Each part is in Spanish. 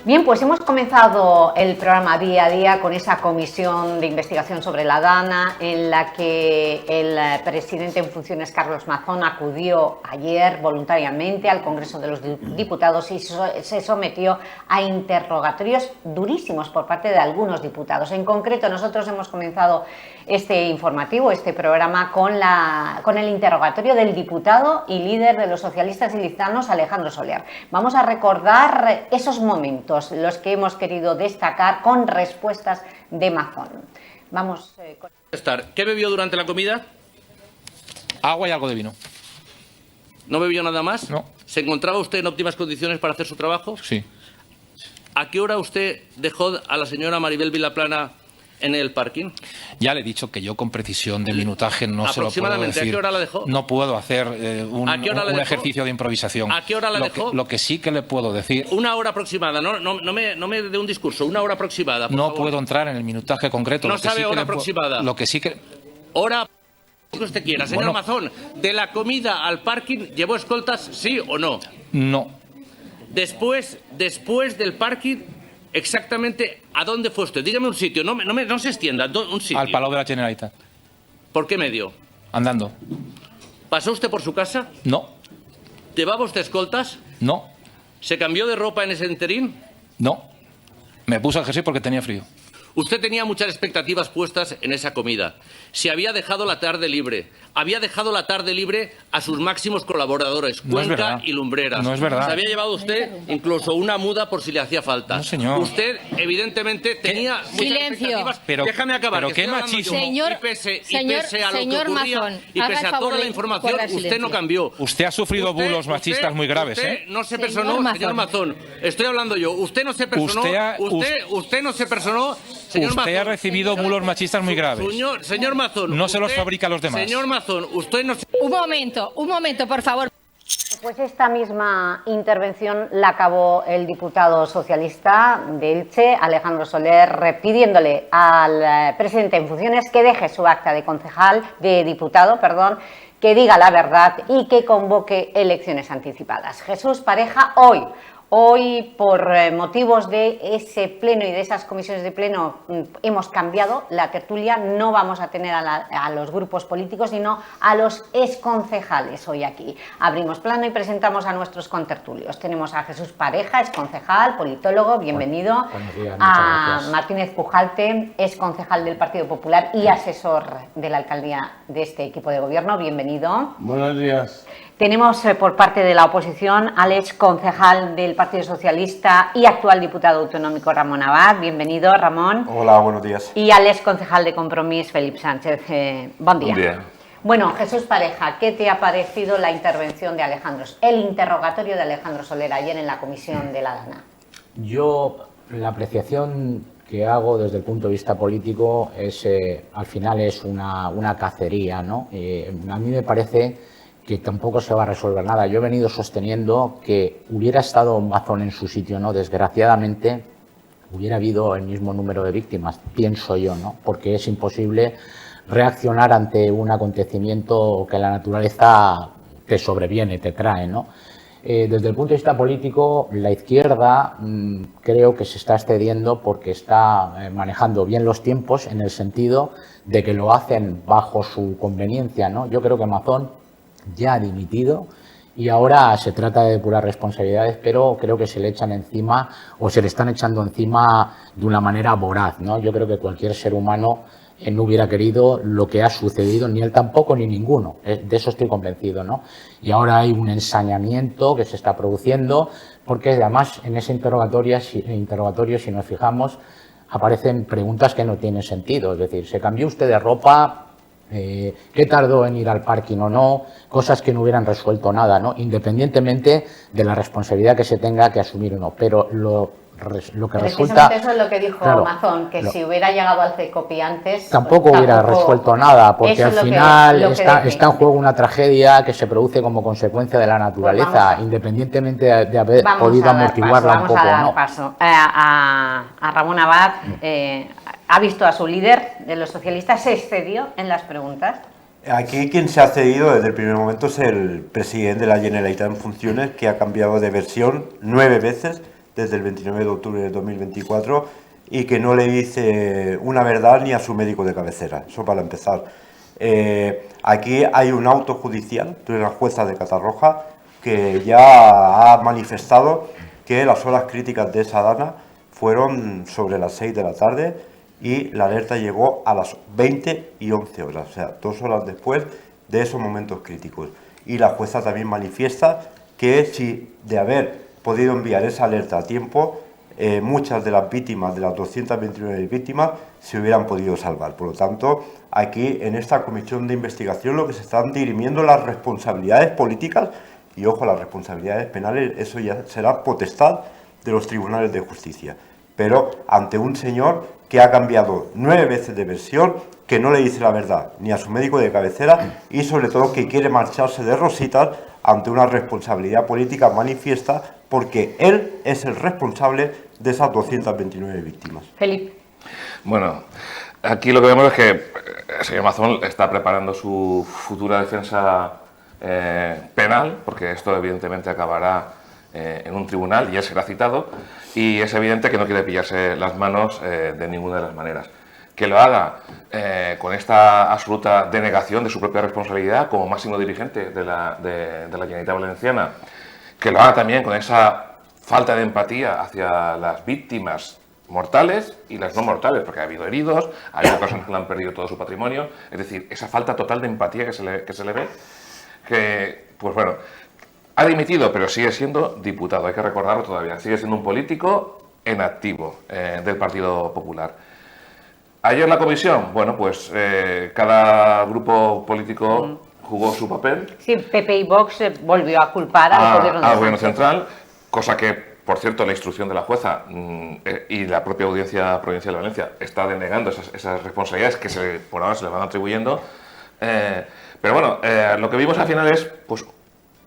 Bien, pues hemos comenzado el programa Día a Día con esa comisión de investigación sobre la Dana, en la que el presidente en funciones, Carlos Mazón, acudió ayer voluntariamente al Congreso de los Diputados y se sometió a interrogatorios durísimos por parte de algunos diputados. En concreto, nosotros hemos comenzado este informativo, este programa, con el interrogatorio del diputado y líder de los socialistas ilicitanos, Alejandro Soler. Vamos a recordar esos momentos, los que hemos querido destacar con respuestas de Mazón. Vamos con... ¿Qué bebió durante la comida? Agua y algo de vino. ¿No bebió nada más? No. ¿Se encontraba usted en óptimas condiciones para hacer su trabajo? Sí. ¿A qué hora usted dejó a la señora Maribel Vilaplana en el parking? Ya le he dicho que yo con precisión de minutaje no se lo puedo decir. ¿A qué hora la dejó? No puedo hacer un ejercicio de improvisación. ¿A qué hora la dejó? Lo que sí que le puedo decir... Una hora aproximada, no me dé un discurso, una hora aproximada, por No favor. puedo entrar en el minutaje concreto. No sabe hora aproximada. Lo que sí que... Hora que usted quiera. Señor Mazón, ¿de la comida al parking llevó escoltas, sí o no? No. Después del parking... Exactamente, ¿a dónde fue usted? Dígame un sitio, no se extienda, un sitio. Al Palau de la Generalitat. ¿Por qué medio? Andando. ¿Pasó usted por su casa? No. ¿Llevaba usted escoltas? No. ¿Se cambió de ropa en ese interín? No. Me puse el jersey porque tenía frío. Usted tenía muchas expectativas puestas en esa comida. Se había dejado la tarde libre. Había dejado la tarde libre a sus máximos colaboradores, Cuenca y Lumbreras. No es verdad. Se había llevado usted incluso una muda por si le hacía falta. No, señor. Usted, evidentemente, tenía muchas expectativas. Pero, déjame acabar. Pero qué machismo. Y pese a lo que ocurría, Mazón, y pese a toda la información, usted no cambió. Usted ha sufrido bulos machistas muy graves, usted no se personó, señor Mazón. Estoy hablando yo. Usted no se personó. Usted no se personó. Señor usted Mazón, ha recibido bulos machistas muy graves. Señor Mazón. No se los fabrica a los demás. Señor Mazón, usted no se... Un momento, por favor. Pues esta misma intervención la acabó el diputado socialista de Elche, Alejandro Soler, pidiéndole al presidente en funciones que deje su acta de diputado, que diga la verdad y que convoque elecciones anticipadas. Jesús Pareja, Hoy, por motivos de ese pleno y de esas comisiones de pleno, hemos cambiado la tertulia. No vamos a tener a los grupos políticos, sino a los exconcejales hoy aquí. Abrimos plano y presentamos a nuestros contertulios. Tenemos a Jesús Pareja, exconcejal, politólogo, bienvenido. Buenos días, a gracias. Martínez Pujalte, exconcejal del Partido Popular y asesor de la alcaldía de este equipo de gobierno, bienvenido. Buenos días. Tenemos por parte de la oposición al exconcejal del Partido Socialista y actual diputado autonómico, Ramón Abad. Bienvenido, Ramón. Hola, buenos días. Y al exconcejal de Compromís, Felipe Sánchez. Buen día. Bien. Bueno, Jesús Pareja, ¿qué te ha parecido la intervención de el interrogatorio de Alejandro Soler ayer en la comisión de la Dana? Yo, la apreciación que hago desde el punto de vista político es, al final es una cacería, ¿no? A mí me parece que tampoco se va a resolver nada. Yo he venido sosteniendo que hubiera estado Mazón en su sitio, ¿no? Desgraciadamente hubiera habido el mismo número de víctimas, pienso yo, ¿no? Porque es imposible reaccionar ante un acontecimiento que la naturaleza te sobreviene, te trae, ¿no? Desde el punto de vista político, la izquierda creo que se está excediendo porque está manejando bien los tiempos en el sentido de que lo hacen bajo su conveniencia, ¿no? Yo creo que Mazón ya ha dimitido y ahora se trata de depurar responsabilidades, pero creo que se le echan encima o se le están echando encima de una manera voraz, ¿no? Yo creo que cualquier ser humano no hubiera querido lo que ha sucedido, ni él tampoco ni ninguno, de eso estoy convencido, ¿no? Y ahora hay un ensañamiento que se está produciendo, porque además en ese interrogatorio, si nos fijamos, aparecen preguntas que no tienen sentido, es decir, ¿se cambió usted de ropa? ¿Qué tardó en ir al parking o no? Cosas que no hubieran resuelto nada, ¿no? Independientemente de la responsabilidad que se tenga que asumir o no. Pero lo que resulta... Eso es lo que dijo Mazón, que si hubiera llegado al CECOPI antes... Tampoco hubiera resuelto nada, porque al final está en juego una tragedia que se produce como consecuencia de la naturaleza, independientemente de haber podido amortiguarla un poco, ¿no? Paso a Ramón Abad. ¿Ha visto a su líder de los socialistas? ¿Se excedió en las preguntas? Aquí quien se ha cedido desde el primer momento es el presidente de la Generalitat en funciones, que ha cambiado de versión 9 veces desde el 29 de octubre de 2024 y que no le dice una verdad ni a su médico de cabecera. Eso para empezar. Aquí hay un auto judicial de una jueza de Catarroja que ya ha manifestado que las horas críticas de esa dana fueron sobre las 6 de la tarde y la alerta llegó a las 20 y 11 horas, o sea, 2 horas después de esos momentos críticos. Y la jueza también manifiesta que si de haber podido enviar esa alerta a tiempo, muchas de las víctimas, de las 229 víctimas, se hubieran podido salvar. Por lo tanto, aquí en esta comisión de investigación lo que se están dirimiendo las responsabilidades políticas y, ojo, las responsabilidades penales, eso ya será potestad de los tribunales de justicia. Pero ante un señor que ha cambiado 9 veces de versión, que no le dice la verdad ni a su médico de cabecera y sobre todo que quiere marcharse de rositas ante una responsabilidad política manifiesta porque él es el responsable de esas 229 víctimas. Felipe. Bueno, aquí lo que vemos es que el señor Mazón está preparando su futura defensa penal, porque esto evidentemente acabará en un tribunal y él será citado, y es evidente que no quiere pillarse las manos de ninguna de las maneras. Que lo haga con esta absoluta denegación de su propia responsabilidad como máximo dirigente de la Generalitat Valenciana, que lo haga también con esa falta de empatía hacia las víctimas mortales y las no mortales, porque ha habido heridos, ha habido personas que le han perdido todo su patrimonio, es decir, esa falta total de empatía que se le ve, que, pues bueno, ha dimitido, pero sigue siendo diputado, hay que recordarlo todavía, sigue siendo un político en activo del Partido Popular. Ayer la comisión, bueno, pues cada grupo político jugó su papel. Sí, PP y Vox volvió a culpar al gobierno central, cosa que, por cierto, la instrucción de la jueza y la propia Audiencia Provincial de Valencia está denegando esas responsabilidades que por ahora se le van atribuyendo. Pero bueno, lo que vimos al final es pues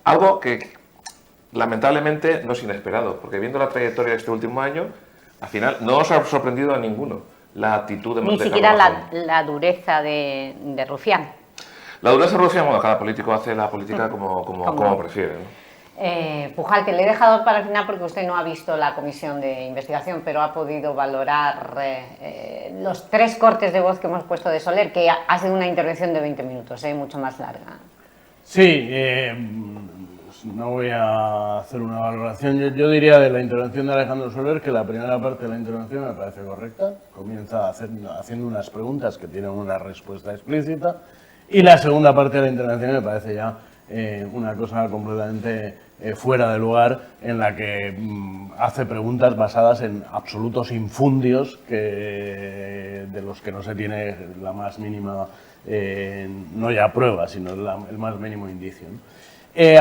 algo que lamentablemente no es inesperado, porque viendo la trayectoria de este último año, al final no os ha sorprendido a ninguno la actitud de Ni siquiera la dureza de Rufián. La dureza de Rufián, bueno, cada político hace la política como prefiere, ¿no? Pujal, que le he dejado para el final porque usted no ha visto la comisión de investigación, pero ha podido valorar los 3 cortes de voz que hemos puesto de Soler, que ha sido una intervención de 20 minutos, mucho más larga. Sí, no voy a hacer una valoración. Yo diría de la intervención de Alejandro Soler que la primera parte de la intervención me parece correcta. Comienza haciendo unas preguntas que tienen una respuesta explícita. Y la segunda parte de la intervención me parece ya una cosa completamente fuera de lugar, en la que hace preguntas basadas en absolutos infundios de los que no se tiene la más mínima, no ya prueba, sino el más mínimo indicio, ¿no?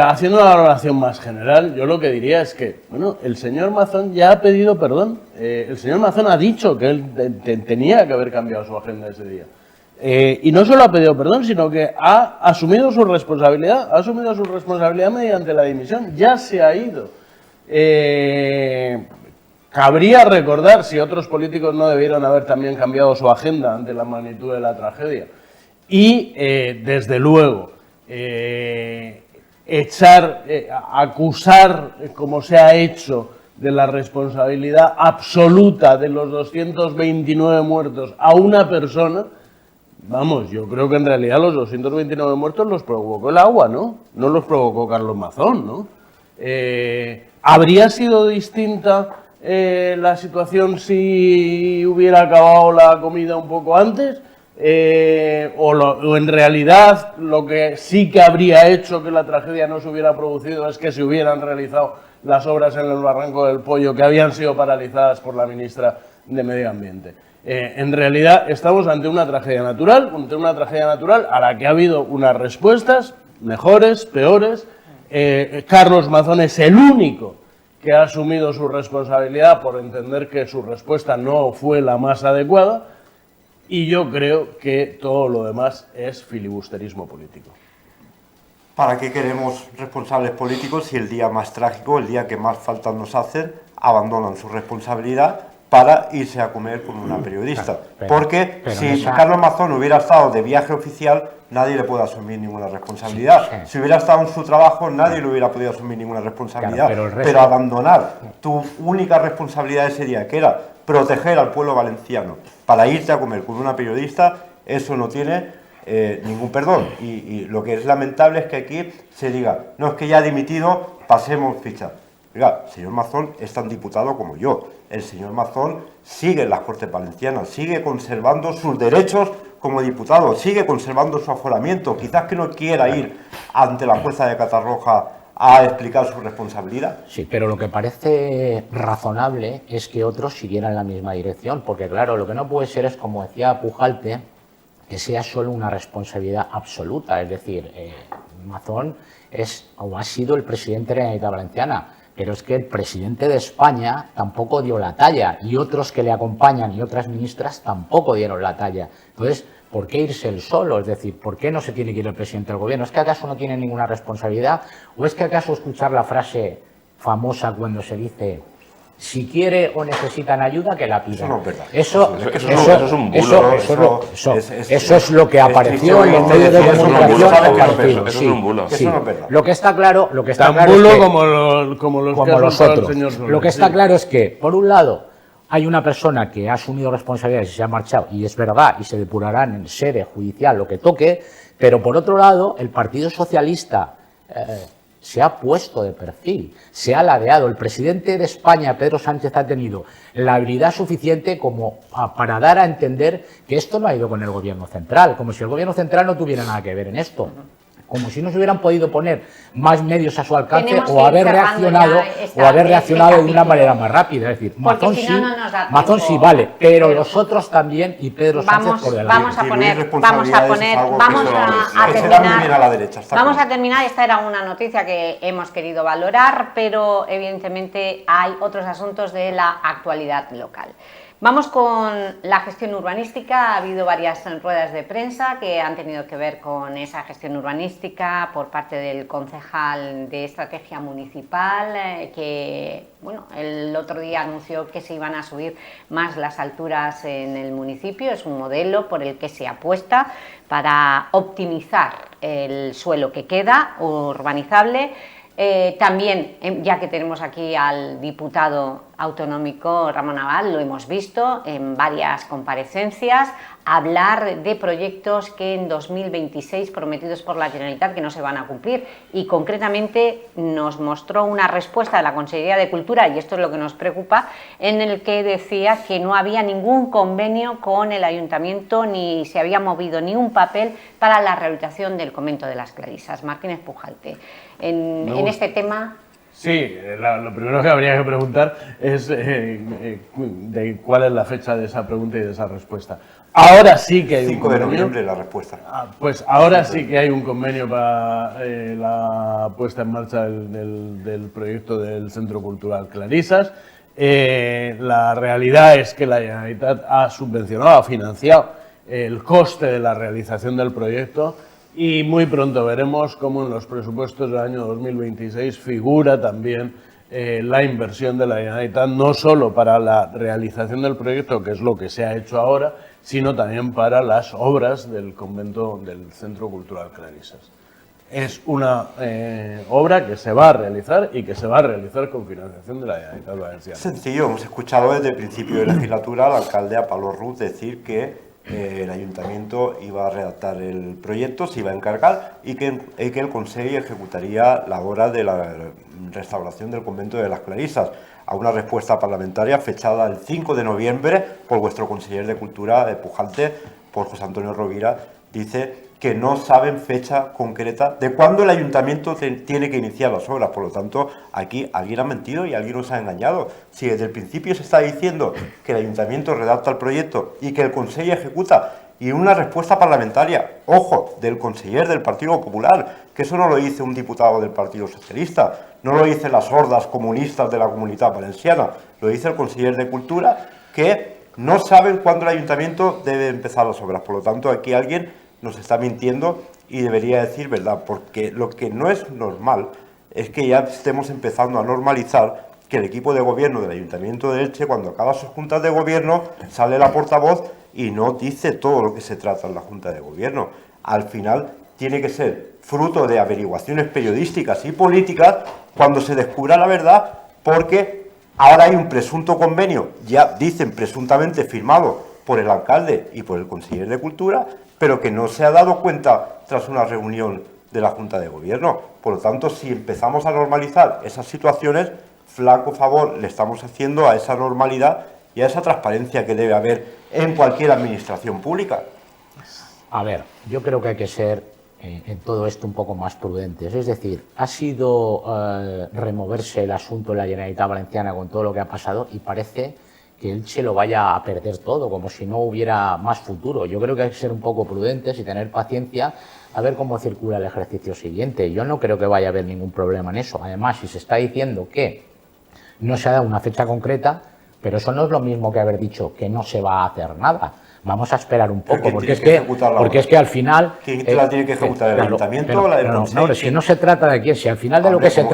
Haciendo una valoración más general, yo lo que diría es que, bueno, el señor Mazón ya ha pedido perdón. El señor Mazón ha dicho que él tenía que haber cambiado su agenda ese día. Y no solo ha pedido perdón, sino que ha asumido su responsabilidad. Ha asumido su responsabilidad mediante la dimisión. Ya se ha ido. Cabría recordar si otros políticos no debieron haber también cambiado su agenda ante la magnitud de la tragedia. Y, desde luego, acusar, como se ha hecho, de la responsabilidad absoluta de los 229 muertos a una persona, vamos, yo creo que en realidad los 229 muertos los provocó el agua, ¿no? No los provocó Carlos Mazón, ¿no? ¿Habría sido distinta la situación si hubiera acabado la comida un poco antes? O en realidad lo que sí que habría hecho que la tragedia no se hubiera producido es que se hubieran realizado las obras en el Barranco del Pollo que habían sido paralizadas por la ministra de Medio Ambiente. En realidad estamos ante una tragedia natural a la que ha habido unas respuestas mejores, peores. Carlos Mazón es el único que ha asumido su responsabilidad por entender que su respuesta no fue la más adecuada. Y yo creo que todo lo demás es filibusterismo político. ¿Para qué queremos responsables políticos si el día más trágico, el día que más falta nos hacen, abandonan su responsabilidad para irse a comer con una periodista. Porque pero si Carlos Mazón hubiera estado de viaje oficial, nadie le puede asumir ninguna responsabilidad. Si hubiera estado en su trabajo, nadie le hubiera podido asumir ninguna responsabilidad. Pero abandonar tu única responsabilidad ese día, que era proteger al pueblo valenciano, para irte a comer con una periodista, eso no tiene ningún perdón. Y lo que es lamentable es que aquí se diga, no, es que ya ha dimitido, pasemos ficha. Oiga, el señor Mazón es tan diputado como yo. El señor Mazón sigue en las Cortes Valencianas, sigue conservando sus derechos como diputado, sigue conservando su aforamiento. Quizás que no quiera ir ante la jueza de Catarroja a explicar su responsabilidad. Sí, pero lo que parece razonable es que otros siguieran la misma dirección, porque claro, lo que no puede ser es, como decía Pujalte, que sea solo una responsabilidad absoluta. Es decir, Mazón es o ha sido el presidente de la Generalitat Valenciana, pero es que el presidente de España tampoco dio la talla, y otros que le acompañan y otras ministras tampoco dieron la talla. Entonces, ¿por qué irse él solo? Es decir, ¿por qué no se tiene que ir el presidente del gobierno? ¿Es que acaso no tiene ninguna responsabilidad? ¿O es que acaso escuchar la frase famosa cuando se dice, si quiere o necesitan ayuda, que la pidan? Eso no es verdad. Eso es un bulo. Eso es lo que apareció en los medios de comunicación. Eso es un bulo. Eso no es verdad. Lo que está claro, Tan es bulo que, como los otros. señor Soler. Lo que está claro es que, por un lado, hay una persona que ha asumido responsabilidades y se ha marchado, y es verdad, y se depurarán en sede judicial lo que toque, pero por otro lado, el Partido Socialista se ha puesto de perfil, se ha ladeado. El presidente de España, Pedro Sánchez, ha tenido la habilidad suficiente como para dar a entender que esto no ha ido con el gobierno central, como si el gobierno central no tuviera nada que ver en esto. Como si no se hubieran podido poner más medios a su alcance o haber reaccionado de una manera más rápida. Es decir, Mazón sí, vale, pero los otros también, y Pedro Sánchez por delante. Vamos a terminar. Esta era una noticia que hemos querido valorar, pero evidentemente hay otros asuntos de la actualidad local. Vamos con la gestión urbanística. Ha habido varias ruedas de prensa que han tenido que ver con esa gestión urbanística por parte del concejal de Estrategia Municipal, que bueno, el otro día anunció que se iban a subir más las alturas en el municipio. Es un modelo por el que se apuesta para optimizar el suelo que queda urbanizable. También, ya que tenemos aquí al diputado autonómico Ramón Abad, lo hemos visto en varias comparecencias, hablar de proyectos que en 2026 prometidos por la Generalitat que no se van a cumplir, y concretamente nos mostró una respuesta de la Consellería de Cultura, y esto es lo que nos preocupa, en el que decía que no había ningún convenio con el Ayuntamiento ni se había movido ni un papel para la rehabilitación del convento de las Clarisas. Martínez Pujalte, en este tema... Sí, lo primero que habría que preguntar es de cuál es la fecha de esa pregunta y de esa respuesta. Ahora sí que hay un convenio. 5 de noviembre la respuesta. Pues ahora sí que hay un convenio para la puesta en marcha del proyecto del Centro Cultural Clarisas. La realidad es que la Generalitat ha subvencionado, ha financiado el coste de la realización del proyecto, y muy pronto veremos cómo en los presupuestos del año 2026 figura también la inversión de la Generalitat, no solo para la realización del proyecto, que es lo que se ha hecho ahora, sino también para las obras del convento del Centro Cultural Clarisas. Es una obra que se va a realizar y que se va a realizar con financiación de la Generalitat Valenciana. Sencillo, hemos escuchado desde el principio de legislatura al alcalde a Pablo Ruz decir que el ayuntamiento iba a redactar el proyecto, se iba a encargar, y que el Consejo ejecutaría la obra de la restauración del convento de las Clarisas. A una respuesta parlamentaria fechada el 5 de noviembre por vuestro consejero de Cultura, Pujalte, por José Antonio Rovira, dice que no saben fecha concreta de cuándo el ayuntamiento tiene que iniciar las obras. Por lo tanto, aquí alguien ha mentido y alguien nos ha engañado. Si desde el principio se está diciendo que el ayuntamiento redacta el proyecto y que el Consejo ejecuta, y una respuesta parlamentaria, ojo, del consejero del Partido Popular, que eso no lo dice un diputado del Partido Socialista, no lo dicen las hordas comunistas de la Comunitat Valenciana, lo dice el consejero de Cultura, que no saben cuándo el ayuntamiento debe empezar las obras. Por lo tanto, aquí alguien nos está mintiendo y debería decir verdad, porque lo que no es normal es que ya estemos empezando a normalizar que el equipo de gobierno del Ayuntamiento de Elche, cuando acaba sus juntas de gobierno, sale la portavoz y no dice todo lo que se trata en la junta de gobierno. Al final tiene que ser fruto de averiguaciones periodísticas y políticas cuando se descubra la verdad, porque ahora hay un presunto convenio, ya dicen presuntamente firmado por el alcalde y por el consejero de Cultura, pero que no se ha dado cuenta tras una reunión de la Junta de Gobierno. Por lo tanto, si empezamos a normalizar esas situaciones, flaco favor le estamos haciendo a esa normalidad y a esa transparencia que debe haber en cualquier administración pública. A ver, yo creo que hay que ser en todo esto un poco más prudentes. Es decir, ha sido removerse el asunto de la Generalitat Valenciana con todo lo que ha pasado y parece que Elche lo vaya a perder todo, como si no hubiera más futuro. Yo creo que hay que ser un poco prudentes y tener paciencia a ver cómo circula el ejercicio siguiente. Yo no creo que vaya a haber ningún problema en eso. Además, si se está diciendo que no se ha dado una fecha concreta, pero eso no es lo mismo que haber dicho que no se va a hacer nada. Vamos a esperar un poco, porque es que al final... ¿Quién la tiene que ejecutar? ¿El ayuntamiento o la del consejo? No, si no se trata de quién, si al final de lo que se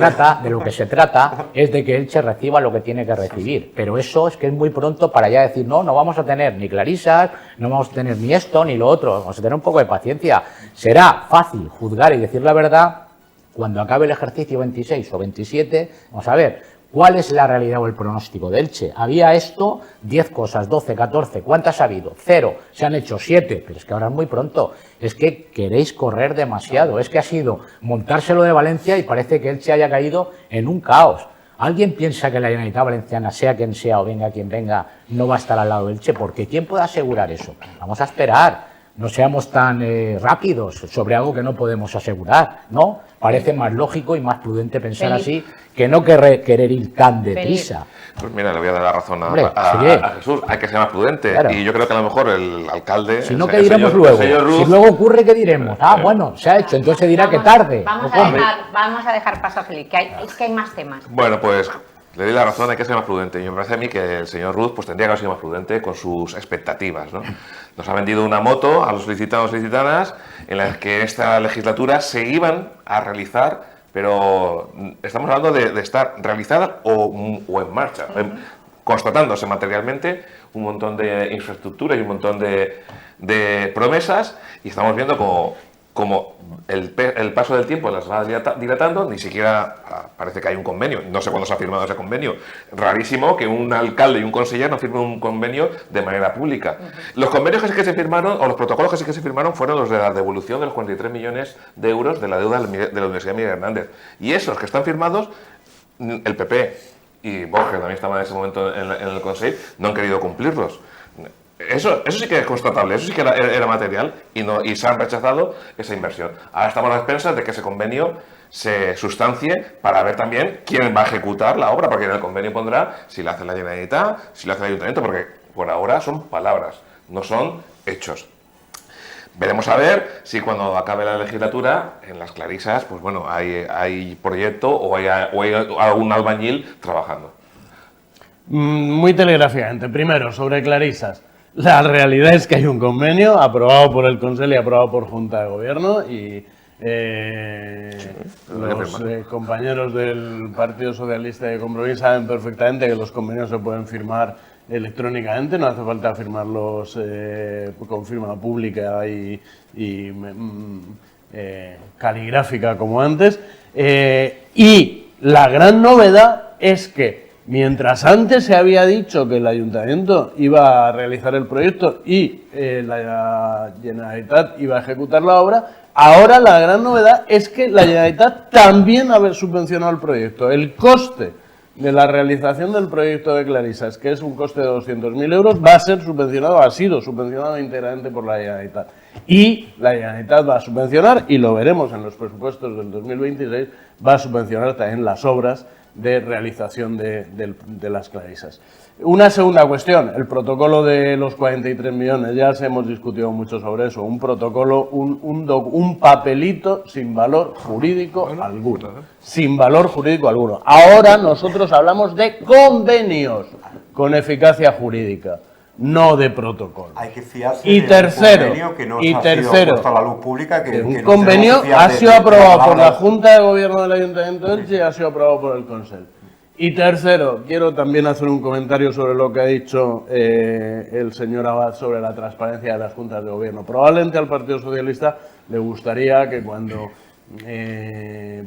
trata es de que Elche reciba lo que tiene que recibir. Pero eso es que es muy pronto para ya decir, no vamos a tener ni clarisas, no vamos a tener ni esto ni lo otro, vamos a tener un poco de paciencia. Será fácil juzgar y decir la verdad cuando acabe el ejercicio 26 o 27, vamos a ver... ¿Cuál es la realidad o el pronóstico de Elche? Había esto, 10 cosas, 12, 14, ¿cuántas ha habido? 0, se han hecho 7, pero es que ahora es muy pronto. Es que queréis correr demasiado, es que ha sido montárselo de Valencia y parece que Elche haya caído en un caos. ¿Alguien piensa que la Generalitat Valenciana, sea quien sea o venga quien venga, no va a estar al lado de Elche? Porque ¿quién puede asegurar eso? Vamos a esperar, no seamos tan rápidos sobre algo que no podemos asegurar, ¿no? Parece más lógico y más prudente pensar así que no querer ir tan deprisa. Pues mira, le voy a dar la razón a Jesús, hay que ser más prudente. Claro. Y yo creo que a lo mejor el alcalde... Si no, ¿qué diremos luego? Si luego ocurre, ¿qué diremos? Bueno, se ha hecho, entonces se dirá que tarde. Vamos a dejar paso a Felipe, es que hay más temas. Bueno, pues le doy la razón, hay que ser más prudente. Y me parece a mí que el señor Ruz pues, tendría que haber sido más prudente con sus expectativas, ¿no? Nos ha vendido una moto a los solicitados y solicitadas en las que esta legislatura se iban a realizar, pero estamos hablando de estar realizada o en marcha, constatándose materialmente un montón de infraestructuras y un montón de promesas, y estamos viendo como el paso del tiempo las va dilatando. Ni siquiera parece que hay un convenio, no sé cuándo se ha firmado ese convenio. Rarísimo que un alcalde y un consejero no firmen un convenio de manera pública. Los convenios que se firmaron, o los protocolos que sí que se firmaron, fueron los de la devolución de los 43 millones de euros de la deuda de la Universidad Miguel Hernández. Y esos que están firmados, el PP y Vox, que también estaba en ese momento en el Consejo, no han querido cumplirlos. Eso sí que es constatable, eso sí que era material y se han rechazado esa inversión. Ahora estamos a las expensas de que ese convenio se sustancie para ver también quién va a ejecutar la obra, porque en el convenio pondrá si la hace la Generalitat, si la hace el Ayuntamiento, porque por ahora son palabras, no son hechos. Veremos a ver si cuando acabe la legislatura, en las clarisas, pues bueno, hay proyecto o hay algún albañil trabajando. Muy telegráficamente. Primero, sobre clarisas. La realidad es que hay un convenio aprobado por el Consejo y aprobado por Junta de Gobierno y los compañeros del Partido Socialista de Compromís saben perfectamente que los convenios se pueden firmar electrónicamente, no hace falta firmarlos con firma pública y caligráfica como antes. Y la gran novedad es que mientras antes se había dicho que el Ayuntamiento iba a realizar el proyecto y la Generalitat iba a ejecutar la obra, ahora la gran novedad es que la Generalitat también ha subvencionado el proyecto. El coste de la realización del proyecto de Clarisas, que es un coste de 200.000 euros, va a ser subvencionado, ha sido subvencionado íntegramente por la Generalitat. Y la Generalitat va a subvencionar, y lo veremos en los presupuestos del 2026, va a subvencionar también las obras de realización de las clarisas. Una segunda cuestión, el protocolo de los 43 millones, ya se hemos discutido mucho sobre eso, un protocolo, un papelito sin valor jurídico alguno, sin valor jurídico alguno. Ahora nosotros hablamos de convenios con eficacia jurídica, no de protocolo. Hay que fiarse y tercero, a la luz pública, un convenio ha sido aprobado por la Junta de Gobierno del Ayuntamiento de Elche y ha sido aprobado por el Consejo. Y tercero, quiero también hacer un comentario sobre lo que ha dicho el señor Abad sobre la transparencia de las juntas de gobierno. Probablemente al Partido Socialista le gustaría que cuando,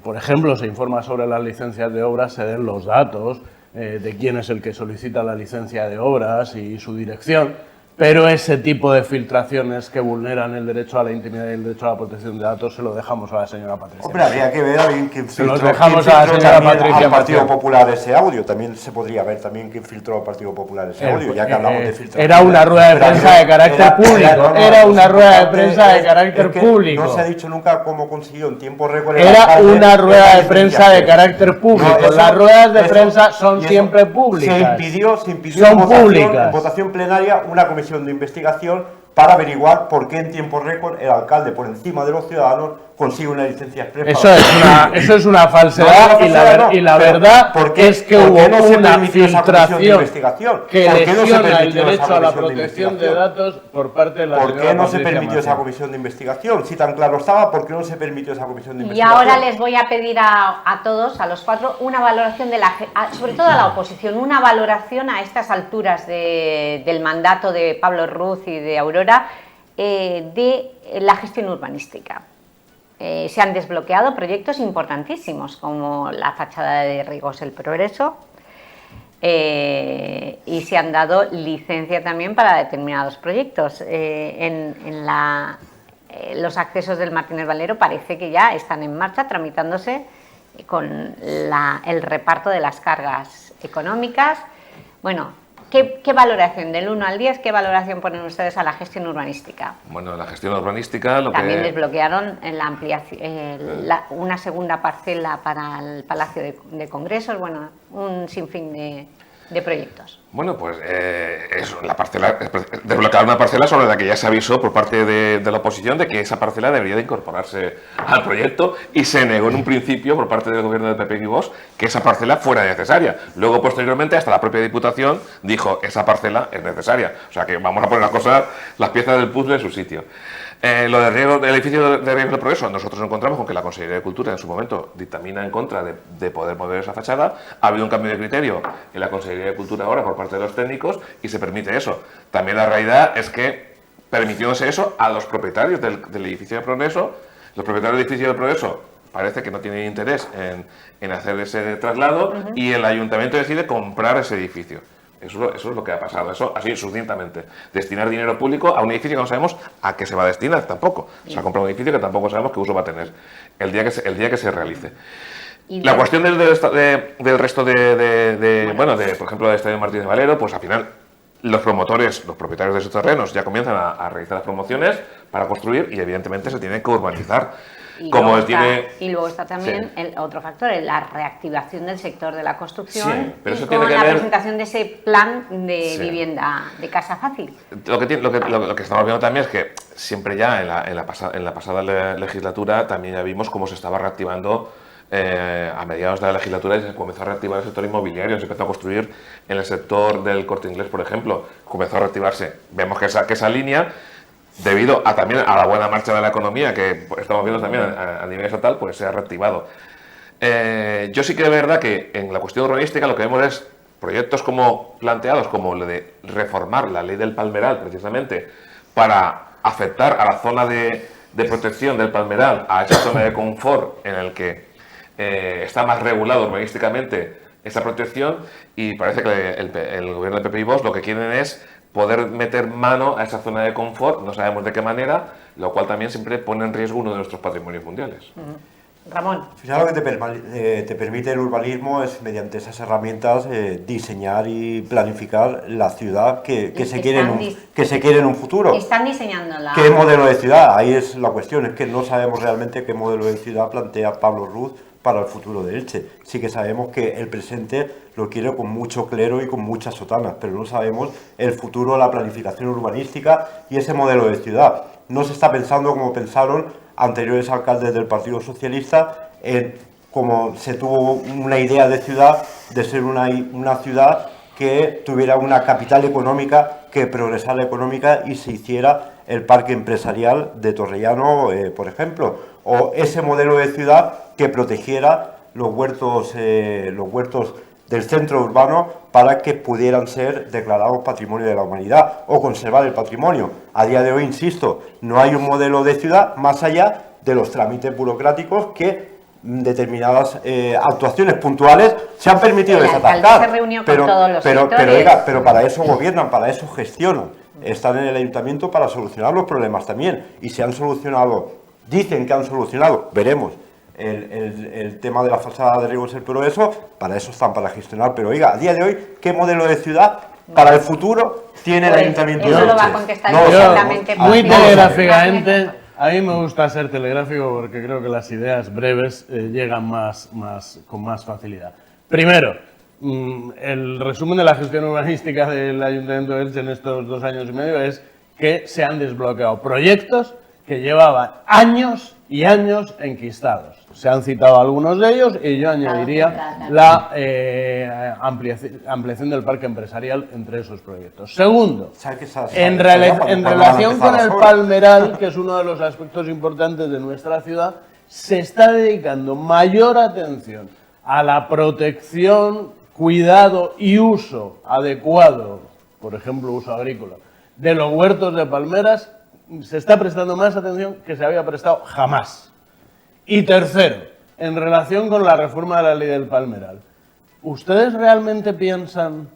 por ejemplo, se informa sobre las licencias de obras, se den los datos de quién es el que solicita la licencia de obras y su dirección. Pero ese tipo de filtraciones que vulneran el derecho a la intimidad y el derecho a la protección de datos se lo dejamos a la señora Patricia. Hombre, habría que ver a quién filtró, se los dejamos a la señora Patricia al Partido Popular ese audio. También se podría ver también quién filtró al Partido Popular ese audio, ya que hablamos de filtración. Era una rueda de prensa de carácter público. Era una rueda de prensa de carácter público. No se ha dicho nunca cómo consiguió en tiempo récord. Era una rueda de prensa de carácter público. Las ruedas de prensa son siempre públicas. Se impidió en votación plenaria una comisión de investigación para averiguar por qué en tiempo récord el alcalde, por encima de los ciudadanos, consigue una licencia expresa. Eso es una falsedad, y la verdad es que hubo una filtración que lesiona el derecho a la protección de datos por parte de la señora Patricia. ¿Por qué no se permitió Martín esa comisión de investigación? Si tan claro estaba, ¿por qué no se permitió esa comisión de Y investigación? ahora les voy a pedir a todos, a los cuatro, una valoración de sobre todo a la oposición, una valoración a estas alturas del mandato de Pablo Ruz y de Aurora de la gestión urbanística. Se han desbloqueado proyectos importantísimos como la fachada de Rigos el Progreso y se han dado licencia también para determinados proyectos. Los accesos del Martínez Valero parece que ya están en marcha, tramitándose con el reparto de las cargas económicas. Bueno, ¿qué valoración del 1 al 10, qué valoración ponen ustedes a la gestión urbanística? Bueno, la gestión urbanística... También desbloquearon en la ampliación, una segunda parcela para el Palacio de Congresos, bueno, un sinfín de proyectos. Bueno, pues desbloquear una parcela sobre la que ya se avisó por parte de la oposición de que esa parcela debería de incorporarse al proyecto, y se negó en un principio por parte del gobierno del PP y Vox que esa parcela fuera necesaria. Luego, posteriormente, hasta la propia Diputación dijo esa parcela es necesaria. O sea que vamos a poner las piezas del puzzle en su sitio. Lo del edificio de Riegos del Progreso, nosotros nos encontramos con que la Consejería de Cultura en su momento dictamina en contra de poder mover esa fachada. Ha habido un cambio de criterio en la Consejería de Cultura ahora por parte de los técnicos y se permite eso. También la realidad es que, permitiéndose eso a los propietarios del edificio de Progreso, los propietarios del edificio de Progreso parece que no tienen interés en hacer ese traslado, y el ayuntamiento decide comprar ese edificio. Eso es lo que ha pasado, eso así sucintamente. Destinar dinero público a un edificio que no sabemos a qué se va a destinar tampoco. Se ha comprado un edificio que tampoco sabemos qué uso va a tener el día que se realice. La cuestión del resto por ejemplo, del Estadio Martínez Valero, pues al final los propietarios de esos terrenos ya comienzan a realizar las promociones para construir, y evidentemente se tiene que urbanizar. Y luego está también el otro factor, la reactivación del sector de la construcción, sí, pero eso y tiene con que la ver... presentación de ese plan de vivienda de casa fácil. Lo que estamos viendo también es que siempre ya en la pasada legislatura también ya vimos cómo se estaba reactivando a mediados de la legislatura, y se comenzó a reactivar el sector inmobiliario, se empezó a construir en el sector del Corte Inglés, por ejemplo, comenzó a reactivarse. Vemos que esa línea, debido también a la buena marcha de la economía que estamos viendo también a nivel estatal, pues se ha reactivado. Yo sí que de verdad que en la cuestión urbanística lo que vemos es proyectos planteados como el de reformar la ley del Palmeral, precisamente para afectar a la zona de protección del Palmeral, a esa zona de confort en el que está más regulado urbanísticamente esa protección, y parece que el gobierno del PP y Vox lo que quieren es poder meter mano a esa zona de confort, no sabemos de qué manera, lo cual también siempre pone en riesgo uno de nuestros patrimonios mundiales. Ramón. Lo que te permite el urbanismo es, mediante esas herramientas, diseñar y planificar la ciudad que se quiere en un futuro. Están diseñándola. ¿Qué modelo de ciudad? Ahí es la cuestión, es que no sabemos realmente qué modelo de ciudad plantea Pablo Ruz para el futuro de Elche. Sí que sabemos que el presente lo quiere con mucho clero y con muchas sotanas, pero no sabemos el futuro, la planificación urbanística y ese modelo de ciudad. No se está pensando como pensaron anteriores alcaldes del Partido Socialista, como se tuvo una idea de ciudad, de ser una ciudad que tuviera una capital económica, que progresara económica y se hiciera el parque empresarial de Torrellano, por ejemplo, o ese modelo de ciudad que protegiera los huertos del centro urbano para que pudieran ser declarados Patrimonio de la Humanidad o conservar el patrimonio. A día de hoy, insisto, no hay un modelo de ciudad más allá de los trámites burocráticos que determinadas actuaciones puntuales se han permitido desatascar. Se reunió con todos los pero para eso gobiernan, para eso gestionan. Están en el ayuntamiento para solucionar los problemas también. Y se han solucionado, dicen que han solucionado, veremos, el tema de la fachada de Riego pero eso, para eso están, para gestionar. Pero oiga, a día de hoy, ¿qué modelo de ciudad para el futuro tiene el ayuntamiento de Elche? Eso lo va a contestar No, exactamente. Muy telegráficamente, a mí me gusta ser telegráfico porque creo que las ideas breves llegan con más facilidad. Primero, el resumen de la gestión urbanística del Ayuntamiento de Elche en estos 2 años y medio es que se han desbloqueado proyectos que llevaban años y años enquistados. Se han citado algunos de ellos y yo añadiría la ampliación del parque empresarial entre esos proyectos. Segundo, en relación con el Palmeral, que es uno de los aspectos importantes de nuestra ciudad, se está dedicando mayor atención a la protección, cuidado y uso adecuado, por ejemplo, uso agrícola, de los huertos de palmeras. Se está prestando más atención que se había prestado jamás. Y tercero, en relación con la reforma de la ley del Palmeral, ¿ustedes realmente piensan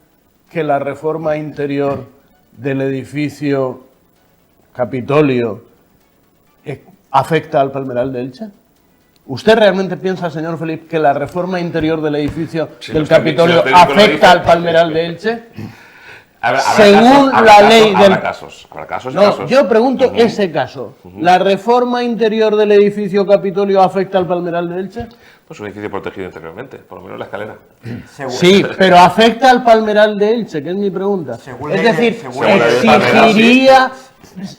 que la reforma interior del edificio Capitolio afecta al Palmeral de Elche? ¿Usted realmente piensa, señor Felip, que la reforma interior del edificio del Capitolio afecta al Palmeral de Elche? Según la ley del... Habrá casos y no, casos. yo pregunto ese caso. ¿La reforma interior del edificio Capitolio afecta al Palmeral de Elche? Pues un edificio protegido interiormente, por lo menos la escalera. Sí, pero afecta al Palmeral de Elche, que es mi pregunta. Es decir, exigiría...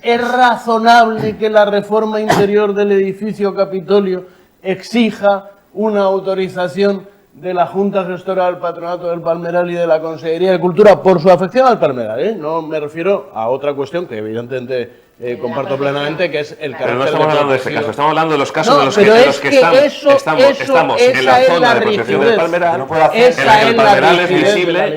¿Es razonable que la reforma interior del edificio Capitolio exija una autorización de la Junta Gestora del Patronato del Palmeral y de la Consejería de Cultura por su afección al Palmeral? No me refiero a otra cuestión que evidentemente comparto plenamente, que es el carácter. Pero no estamos hablando de este caso, estamos hablando de los casos de los que estamos en la zona de protección del Palmeral, el Palmeral es visible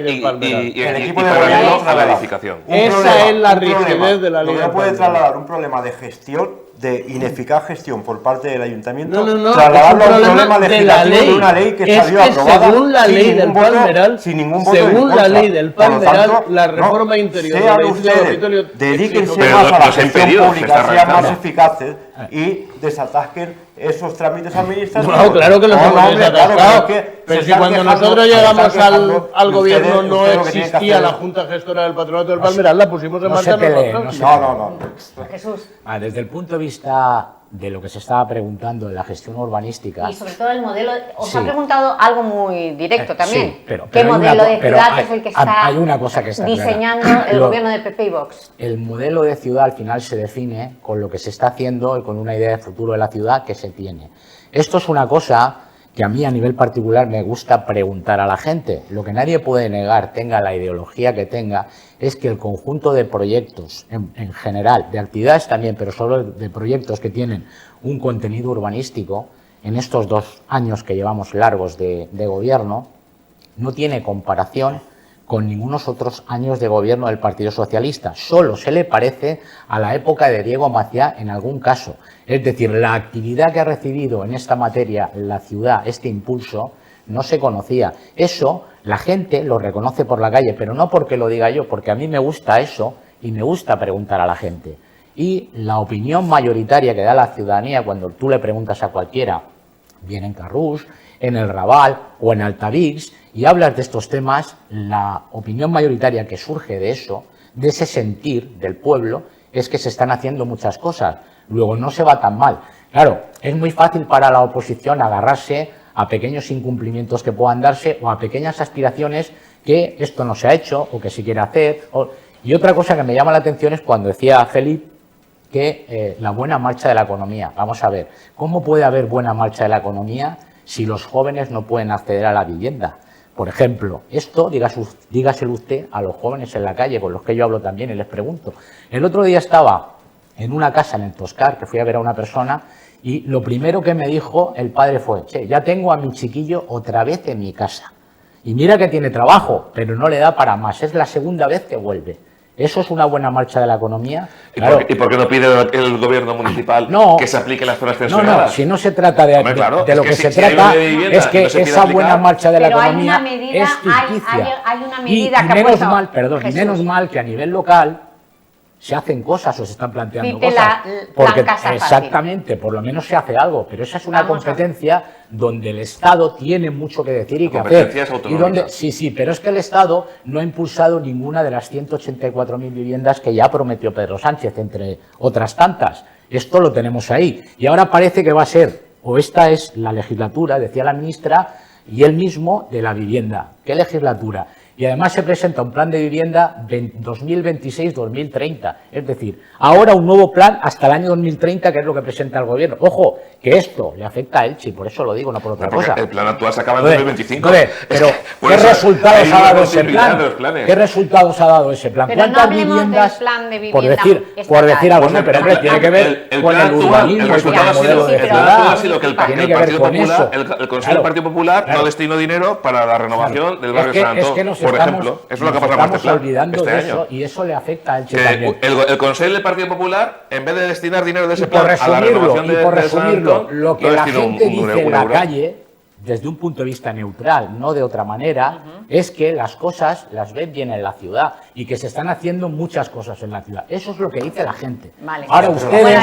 y el equipo de gobierno a la edificación. Esa es la rigidez de la ley. No puede trasladar un problema de gestión, de ineficaz gestión por parte del ayuntamiento, no, trasladarlo a un problema legislativo de una ley que salió aprobada según la ley del Palmeral, sin ningún voto según la ley del Palmeral, tanto, la reforma interior del edificio Capitolio, dedíquense más a la gestión pública, sean más eficaces y desatasquen esos trámites administrativos. No, claro que los hemos desatascado, pero pero si cuando nosotros llegamos al gobierno no existía la Junta Gestora del Patronato del Palmeral, la pusimos en marcha nosotros. No. Jesús. Desde el punto de vista de lo que se estaba preguntando de la gestión urbanística... Y sobre todo el modelo... Os ha preguntado algo muy directo también. Sí, pero ¿Qué modelo de ciudad es el que está hay una cosa que está diseñando el gobierno de PP y Vox? El modelo de ciudad al final se define con lo que se está haciendo y con una idea de futuro de la ciudad que se tiene. Esto es una cosa que a mí a nivel particular me gusta preguntar a la gente. Lo que nadie puede negar, tenga la ideología que tenga, es que el conjunto de proyectos, en general, de actividades también, pero solo de proyectos que tienen un contenido urbanístico, en estos 2 años que llevamos largos de gobierno, no tiene comparación con ningunos otros años de gobierno del Partido Socialista. Solo se le parece a la época de Diego Maciá en algún caso. Es decir, la actividad que ha recibido en esta materia la ciudad, este impulso, no se conocía. Eso la gente lo reconoce por la calle, pero no porque lo diga yo, porque a mí me gusta eso y me gusta preguntar a la gente. Y la opinión mayoritaria que da la ciudadanía cuando tú le preguntas a cualquiera, bien en Carrús, en el Raval o en Altavix, y hablas de estos temas, la opinión mayoritaria que surge de eso, de ese sentir del pueblo, es que se están haciendo muchas cosas. Luego no se va tan mal. Claro, es muy fácil para la oposición agarrarse a pequeños incumplimientos que puedan darse o a pequeñas aspiraciones que esto no se ha hecho o que se quiere hacer. Y otra cosa que me llama la atención es cuando decía Felip que la buena marcha de la economía. Vamos a ver, ¿cómo puede haber buena marcha de la economía si los jóvenes no pueden acceder a la vivienda? Por ejemplo, esto dígaselo usted a los jóvenes en la calle, con los que yo hablo también y les pregunto. El otro día estaba en una casa en el Toscar, que fui a ver a una persona, y lo primero que me dijo el padre fue: che, ya tengo a mi chiquillo otra vez en mi casa. Y mira que tiene trabajo, pero no le da para más. Es la segunda vez que vuelve. ¿Eso es una buena marcha de la economía? Claro. ¿Y por qué no pide el gobierno municipal que se aplique las zonas censuradas? No, si no se trata de, claro, de lo que se trata, es que esa buena marcha de la economía es ficticia. Hay una medida y que menos ha mal, perdón, y menos mal que a nivel local se hacen cosas o se están planteando cosas. Porque exactamente, por lo menos se hace algo, pero esa es una competencia donde el Estado tiene mucho que decir y que hacer. Y donde, sí, pero es que el Estado no ha impulsado ninguna de las 184.000 viviendas que ya prometió Pedro Sánchez, entre otras tantas. Esto lo tenemos ahí. Y ahora parece que va a ser, o esta es la legislatura, decía la ministra, y él mismo, de la vivienda. ¿Qué legislatura? Y además se presenta un plan de vivienda 2026-2030. Es decir, ahora un nuevo plan hasta el año 2030, que es lo que presenta el gobierno. Ojo, que esto le afecta a Elche, y por eso lo digo, no por otra cosa. El plan actual se acaba en 2025. Pero, ¿qué resultados ha dado ese plan? ¿Qué resultados ha dado ese plan? ¿Cuántas viviendas? Plan de por vivienda decir algo, no, pero hombre, tiene que ver con el urbanismo y con el modelo de ciudad. Ha sido que el Partido Popular, el Consejo del Partido Popular no destinó dinero para la renovación del barrio San Antón, por ejemplo. Eso es lo que pasa con este plan este año. Y eso le afecta a Elche también. El Consejo del Partido Popular, en vez de destinar dinero de ese plan a la renovación de San Antón, lo que la gente dice en la calle, desde un punto de vista neutral, no de otra manera, es que las cosas las ven bien en la ciudad y que se están haciendo muchas cosas en la ciudad. Eso es lo que dice la gente. Vale. Ahora ustedes,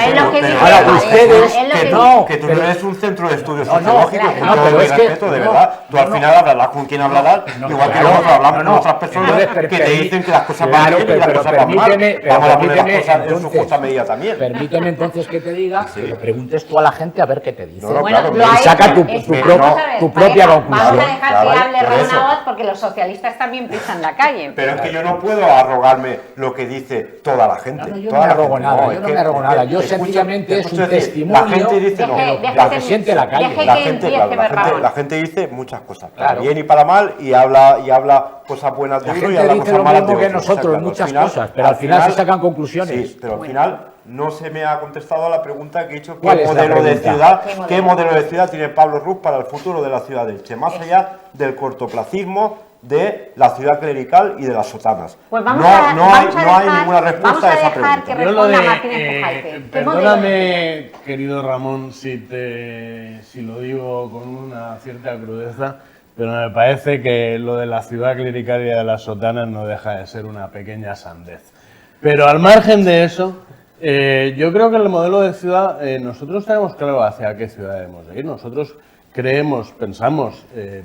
que tú no eres un centro de estudios sociológicos, pero es que de verdad, tú al final hablarás con quien hablarás, igual que nosotros hablamos con otras personas que te dicen que las cosas van bien y las cosas van mal. Vamos a poner las cosas en su justa medida también. Permíteme entonces que te diga, que le preguntes tú a la gente a ver qué te dice. Y saca tu propia conclusión. Vamos a dejar que hable Ramón Abad, porque los socialistas también pisan la calle. Pero es que yo no puedo arrogarme lo que dice toda la gente. Yo no me arrogo nada, yo sencillamente es un testimonio. La gente dice lo que siente la calle. La gente dice muchas cosas, para bien y para mal, y habla cosas buenas de uno y habla cosas malas de otro. Que nosotros, muchas cosas, pero al final se sacan conclusiones. Sí, pero al final no se me ha contestado a la pregunta que he hecho: ¿qué modelo de ciudad tiene Pablo Ruz para el futuro de la ciudad de Elche? Más allá del cortoplacismo de la ciudad clerical y de las sotanas. Pues no hay ninguna respuesta a esa pregunta. Que responda Martínez Pujalte. Perdóname, querido Ramón, si lo digo con una cierta crudeza, pero me parece que lo de la ciudad clerical y de las sotanas no deja de ser una pequeña sandez. Pero al margen de eso, yo creo que el modelo de ciudad, nosotros tenemos claro hacia qué ciudad debemos ir. Nosotros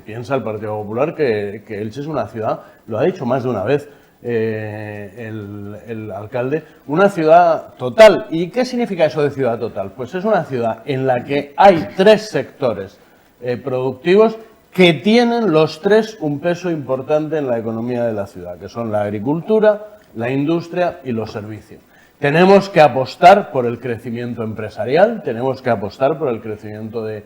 piensa el Partido Popular que Elche es una ciudad, lo ha dicho más de una vez el alcalde, una ciudad total. ¿Y qué significa eso de ciudad total? Pues es una ciudad en la que hay tres sectores productivos que tienen los tres un peso importante en la economía de la ciudad, que son la agricultura, la industria y los servicios. Tenemos que apostar por el crecimiento empresarial, tenemos que apostar por el crecimiento de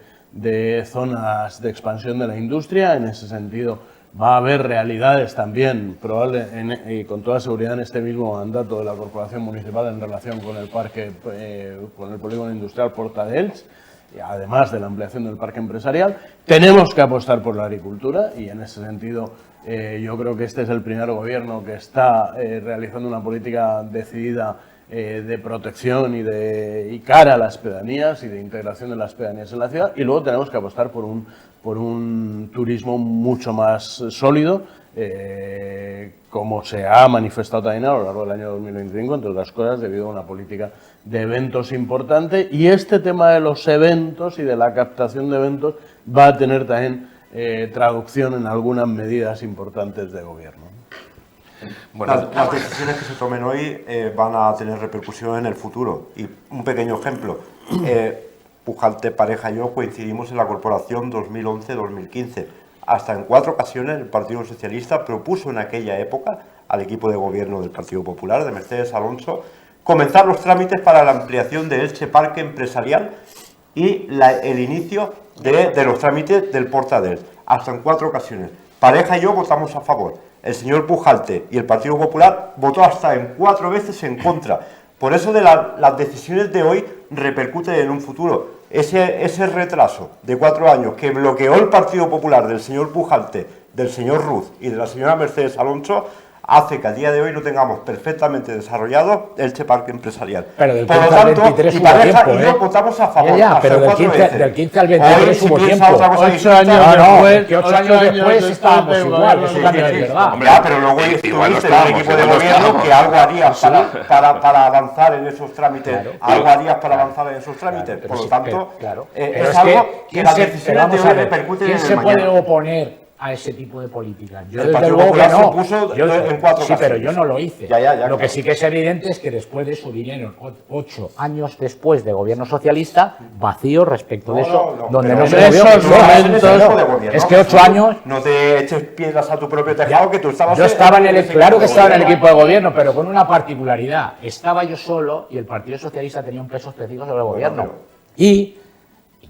zonas de expansión de la industria. En ese sentido va a haber realidades también, y con toda seguridad en este mismo mandato de la Corporación Municipal en relación con el parque, con el polígono industrial Porta de Elche, además de la ampliación del parque empresarial. Tenemos que apostar por la agricultura y en ese sentido yo creo que este es el primer gobierno que está realizando una política decidida de protección y cara a las pedanías y de integración de las pedanías en la ciudad. Y luego tenemos que apostar por un turismo mucho más sólido, como se ha manifestado también a lo largo del año 2025, entre otras cosas, debido a una política de eventos importante. Y este tema de los eventos y de la captación de eventos va a tener también traducción en algunas medidas importantes de gobierno. Bueno, las decisiones que se tomen hoy van a tener repercusión en el futuro. Y un pequeño ejemplo, Pujalte, Pareja y yo coincidimos en la corporación 2011-2015. Hasta en 4 ocasiones el Partido Socialista propuso en aquella época al equipo de gobierno del Partido Popular, de Mercedes Alonso, comenzar los trámites para la ampliación de Elche Parque Empresarial y el inicio de los trámites del Porta de Elche. Hasta en 4 ocasiones. Pareja y yo votamos a favor. El señor Pujalte y el Partido Popular votó hasta en 4 veces en contra. Por eso las decisiones de hoy repercuten en un futuro. ese retraso de 4 años que bloqueó el Partido Popular del señor Pujalte, del señor Ruz y de la señora Mercedes Alonso, hace que a día de hoy no tengamos perfectamente desarrollado el Parque Empresarial. Pero del Por 15 lo al tanto, 23 y hubo pareja, tiempo, y no votamos a favor. Ya, hasta pero del 4 veces. 15 al 23 Hoy, hubo si piensa tiempo. otra cosa 8 distinta, años No, después, que 8 8 años años después estábamos del igual, gobierno eso también es verdad. Hombre, ya, pero luego igual estuviste no en el estábamos, equipo de igual no gobierno estábamos. que algo harías para avanzar en esos trámites, algo harías para avanzar en esos trámites. Pero Por lo sí, tanto, claro. es Pero es algo que ¿quién las se- decisiones de vamos hoy a ver, repercuten ¿quién en el se puede mañana. oponer a ese tipo de políticas? Yo El desde Partido luego que Popular se no. opuso Yo- en 4 sí, pero ocasiones. yo no lo hice. Ya, Lo que claro. sí que es evidente es que después de eso vinieron 8 años después de gobierno socialista, vacío respecto de eso, donde pero no en se movió. esos momentos- No, es que 8 años. No te eches piedras a tu propio tejado, que tú estabas... Yo estaba en el, claro que estaba en el gobierno. equipo de gobierno, pero con una particularidad. Estaba yo solo y el Partido Socialista tenía un peso específico sobre el gobierno. Y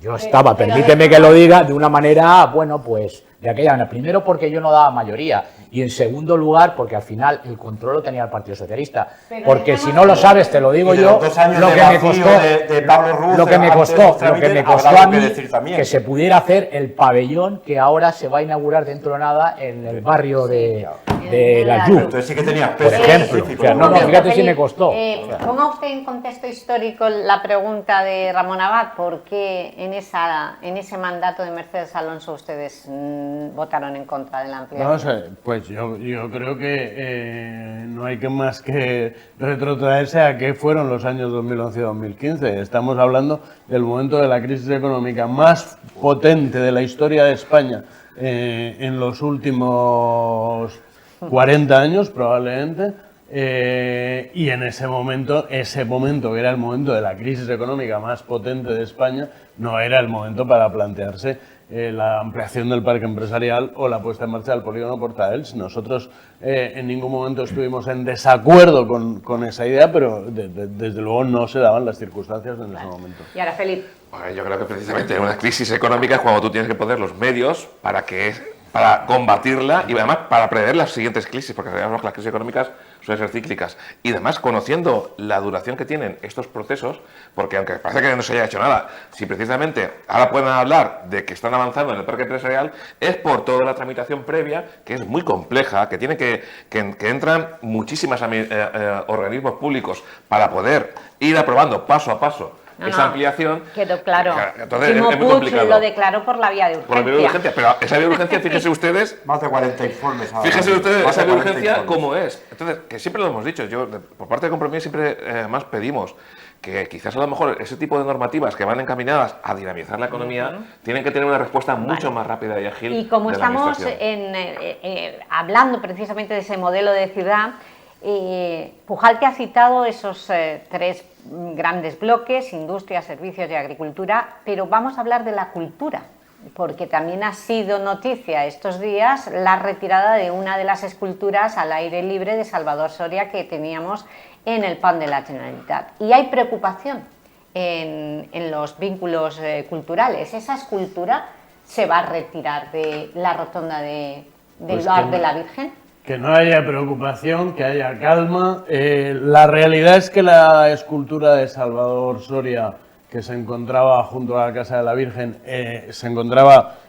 yo estaba, permíteme que lo diga, de una manera, bueno, pues de aquella manera. Primero porque yo no daba mayoría y en segundo lugar porque al final el control lo tenía el Partido Socialista. Porque si no lo sabes, te lo digo Y de yo, los 2 años lo de que me vacío costó, de Pablo Ruz, lo que me antes de costó, los lo que trámites, me costó habrá a algo que mí decir también. que se pudiera hacer el pabellón que ahora se va a inaugurar dentro de nada en el barrio de la Yu. Entonces sí que tenías Por peso ejemplo, específico. o sea, no, fíjate si me costó. Ponga usted en contexto histórico la pregunta de Ramón Abad, ¿por qué en ese mandato de Mercedes Alonso ustedes votaron en contra de la ampliación? No sé, pues yo creo que no hay que más que retrotraerse a qué fueron los años 2011-2015. Estamos hablando del momento de la crisis económica más potente de la historia de España en los últimos 40 años probablemente. Y en ese momento que era el momento de la crisis económica más potente de España, no era el momento para plantearse la ampliación del parque empresarial o la puesta en marcha del polígono Portaels. Nosotros en ningún momento estuvimos en desacuerdo con esa idea, pero desde luego no se daban las circunstancias en ese momento. Y ahora, Felipe. Bueno, yo creo que precisamente en una crisis económica es cuando tú tienes que poner los medios para combatirla y además para prever las siguientes crisis, porque sabemos que las crisis económicas suelen ser cíclicas. Y además, conociendo la duración que tienen estos procesos, porque aunque parece que no se haya hecho nada, si precisamente ahora pueden hablar de que están avanzando en el parque empresarial, es por toda la tramitación previa, que es muy compleja, que tiene que entran muchísimos organismos públicos para poder ir aprobando paso a paso esa ampliación. Quedó claro. Entonces Timo es muy Puig complicado. lo declaró por la vía de urgencia. Por la vía de urgencia, pero esa vía de urgencia, fíjense ustedes, Más de 40 informes. ahora. fíjense ustedes Más esa de vía de 40 urgencia informes. cómo es. Entonces, que siempre lo hemos dicho, yo por parte de Compromís siempre más pedimos que quizás a lo mejor ese tipo de normativas que van encaminadas a dinamizar la economía tienen que tener una respuesta mucho más rápida y ágil. Y como de la estamos administración. hablando precisamente de ese modelo de ciudad, Pujalte ha citado esos 3 grandes bloques, industria, servicios y agricultura, pero vamos a hablar de la cultura, porque también ha sido noticia estos días la retirada de una de las esculturas al aire libre de Salvador Soria que teníamos en el PAN de la Generalitat. Y hay preocupación en los vínculos culturales. Esa escultura se va a retirar de la rotonda del Bar de la Virgen. Que no haya preocupación, que haya calma. La realidad es que la escultura de Salvador Soria, que se encontraba junto a la Casa de la Virgen,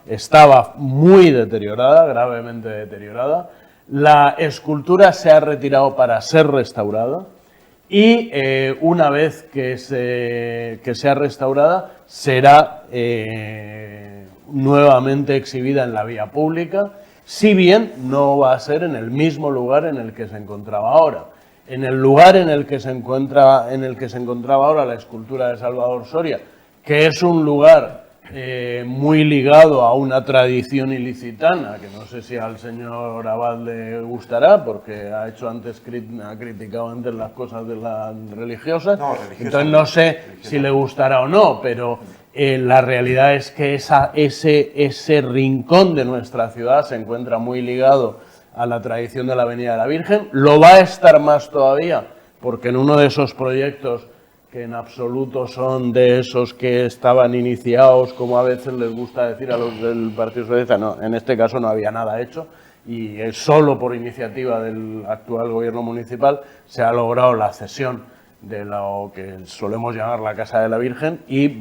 estaba muy deteriorada, gravemente deteriorada. La escultura se ha retirado para ser restaurada y una vez que sea restaurada será nuevamente exhibida en la vía pública. Si bien no va a ser en el mismo lugar en el que se encontraba ahora. En el lugar en el que se encontraba ahora la escultura de Salvador Soria, que es un lugar muy ligado a una tradición ilicitana, que no sé si al señor Abad le gustará, porque ha criticado antes las cosas de las religiosas, entonces no sé si le gustará o no, pero la realidad es que ese rincón de nuestra ciudad se encuentra muy ligado a la tradición de la Avenida de la Virgen. Lo va a estar más todavía, porque en uno de esos proyectos, que en absoluto son de esos que estaban iniciados, como a veces les gusta decir a los del Partido Socialista, no, en este caso no había nada hecho, y solo por iniciativa del actual gobierno municipal se ha logrado la cesión de lo que solemos llamar la Casa de la Virgen y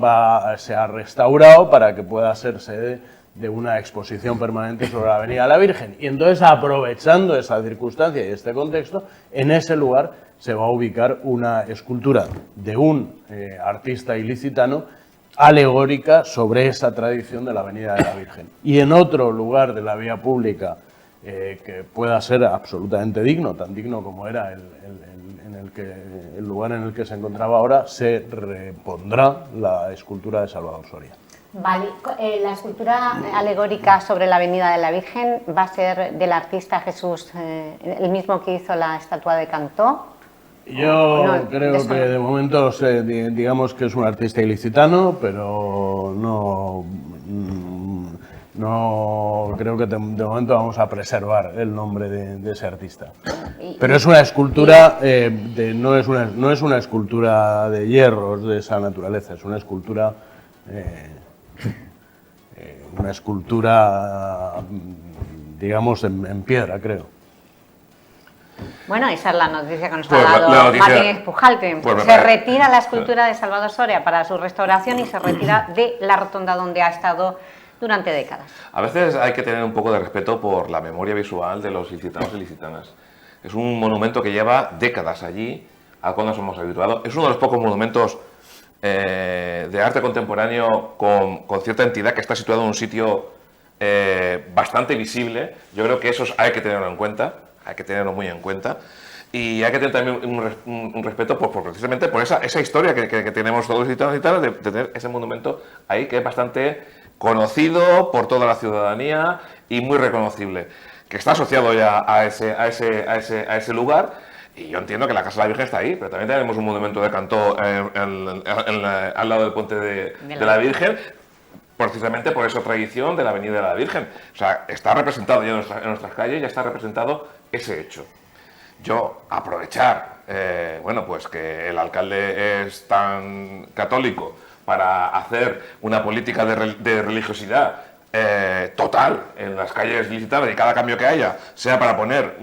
se ha restaurado para que pueda ser sede de una exposición permanente sobre la Avenida de la Virgen. Y entonces, aprovechando esa circunstancia y este contexto, en ese lugar se va a ubicar una escultura de un artista ilicitano alegórica sobre esa tradición de la Avenida de la Virgen. Y en otro lugar de la vía pública que pueda ser absolutamente digno, tan digno como era el lugar en el que se encontraba ahora, se repondrá la escultura de Salvador Soria. Vale, la escultura alegórica sobre la Avenida de la Virgen va a ser del artista Jesús, el mismo que hizo la estatua de Cantó. Yo creo que de momento digamos que es un artista ilicitano, pero no creo que de momento vamos a preservar el nombre de ese artista. Pero es una escultura, no es una escultura de hierros de esa naturaleza, es una escultura digamos en piedra, creo. Bueno, esa es la noticia que nos Pues ha la dado noticia- Martínez Pujalte. pues Se retira la escultura de Salvador Soria para su restauración y se retira de la rotonda donde ha estado durante décadas. A veces hay que tener un poco de respeto por la memoria visual de los ilicitanos y ilicitanas. Es un monumento que lleva décadas allí, al cual nos hemos habituado. Es uno de los pocos monumentos de arte contemporáneo con cierta entidad que está situado en un sitio bastante visible. Yo creo que eso hay que tenerlo en cuenta, hay que tenerlo muy en cuenta. Y hay que tener también un respeto precisamente por esa historia que tenemos todos los ilicitanos y ilicitanas de tener ese monumento ahí, que es bastante conocido por toda la ciudadanía y muy reconocible, que está asociado ya a ese lugar. Y yo entiendo que la Casa de la Virgen está ahí, pero también tenemos un monumento de Cantó al lado del puente de la Virgen, precisamente por esa tradición de la Avenida de la Virgen. O sea, está representado ya en nuestras calles, ya está representado ese hecho. Yo aprovechar, bueno, pues que el alcalde es tan católico para hacer una política de religiosidad total en las calles ilicitanas y cada cambio que haya sea para poner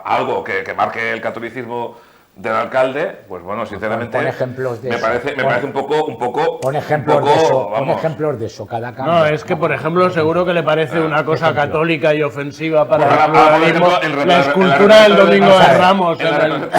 algo que marque el catolicismo del alcalde, pues bueno, sinceramente Pon ejemplos de me eso. parece un poco Pon ejemplos de eso, pon ejemplos de eso, cada cambio. No, es que, por ejemplo, seguro que le parece una cosa católica y ofensiva para Por el ejemplo, pluralismo la en escultura del Domingo vamos a de ver, Ramos.